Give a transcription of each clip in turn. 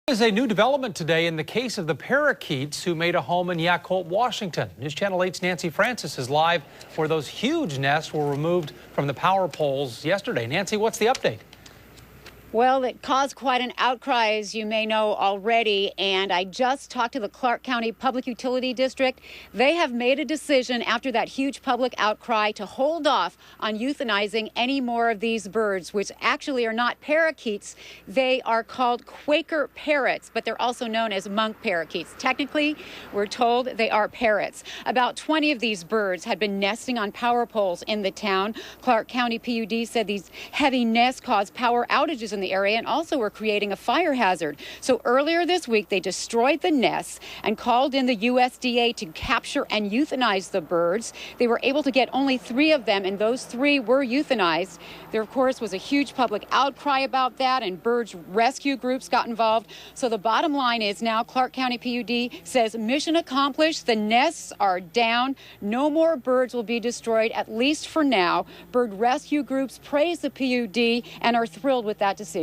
There's a new development today in the case of the parakeets who made a home in Yacolt, Washington. News Channel 8's Nancy Francis is live where those huge nests were removed from the power poles yesterday. Nancy, what's the update? Well, it caused quite an outcry, as you may know already, and I just talked to the Clark County Public Utility District. They have made a decision after that huge public outcry to hold off on euthanizing any more of these birds, which actually are not parakeets. They are called Quaker parrots, but they're also known as monk parakeets. Technically, we're told they are parrots. About 20 of these birds had been nesting on power poles in the town. Clark County PUD said these heavy nests caused power outages in the area and also were creating a fire hazard. So earlier this week, they destroyed the nests and called in the USDA to capture and euthanize the birds. They were able to get only 3 of them, and those 3 were euthanized. There, of course, was a huge public outcry about that, and bird rescue groups got involved. So the bottom line is now Clark County PUD says mission accomplished. The nests are down. No more birds will be destroyed, at least for now. Bird rescue groups praise the PUD and are thrilled with that decision.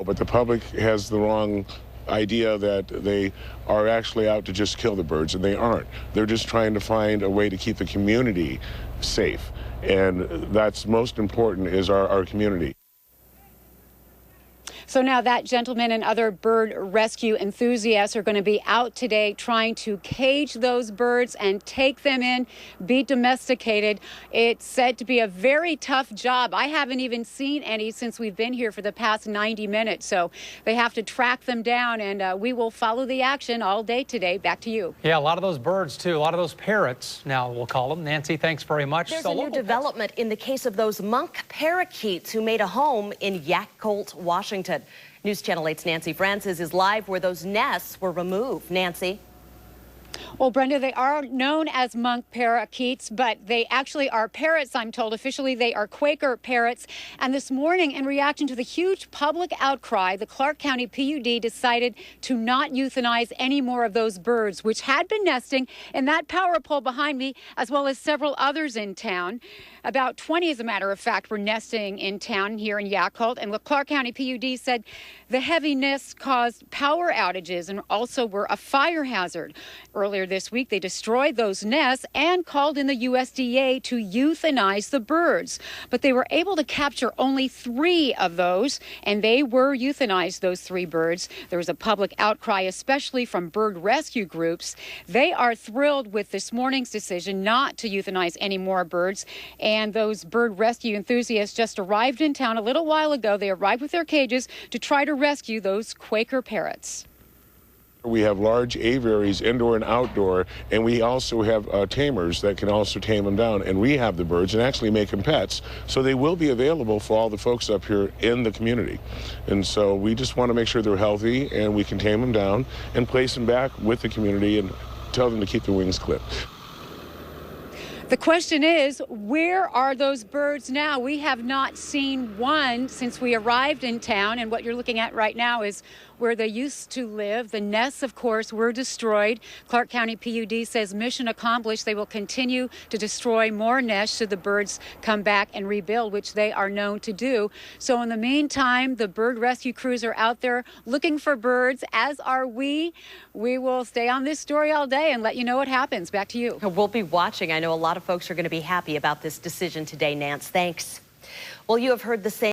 But the public has the wrong idea that they are actually out to just kill the birds, and they aren't. They're just trying to find a way to keep the community safe. And that's most important, is our community. So now that gentleman and other bird rescue enthusiasts are going to be out today trying to cage those birds and take them in, be domesticated. It's said to be a very tough job. I haven't even seen any since we've been here for the past 90 minutes. So they have to track them down, and we will follow the action all day today. Back to you. Yeah, a lot of those birds, too. A lot of those parrots, now we'll call them. Nancy, thanks very much. There's a new development in the case of those monk parakeets who made a home in Yacolt, Washington. News Channel 8's Nancy Francis is live where those nests were removed. Nancy. Well, Brenda, they are known as monk parakeets, but they actually are parrots, I'm told. Officially, they are Quaker parrots. And this morning, in reaction to the huge public outcry, the Clark County PUD decided to not euthanize any more of those birds, which had been nesting in that power pole behind me, as well as several others in town. About 20, as a matter of fact, were nesting in town here in Yacolt. And the Clark County PUD said the heavy nests caused power outages and also were a fire hazard. Earlier this week, they destroyed those nests and called in the USDA to euthanize the birds. But they were able to capture only 3 of those, and they were euthanized, those 3 birds. There was a public outcry, especially from bird rescue groups. They are thrilled with this morning's decision not to euthanize any more birds. And those bird rescue enthusiasts just arrived in town a little while ago. They arrived with their cages to try to rescue those Quaker parrots. We have large aviaries, indoor and outdoor, and we also have tamers that can also tame them down and rehab the birds and actually make them pets. So they will be available for all the folks up here in the community. And so we just want to make sure they're healthy and we can tame them down and place them back with the community and tell them to keep their wings clipped. The question is, where are those birds now? We have not seen one since we arrived in town, and what you're looking at right now is where they used to live. The nests, of course, were destroyed. Clark County PUD says mission accomplished. They will continue to destroy more nests should the birds come back and rebuild, which they are known to do. So in the meantime, the bird rescue crews are out there looking for birds, as are we. We will stay on this story all day and let you know what happens. Back to you. We'll be watching. I know a lot of folks are going to be happy about this decision today, Nance. Thanks. Well, you have heard the same.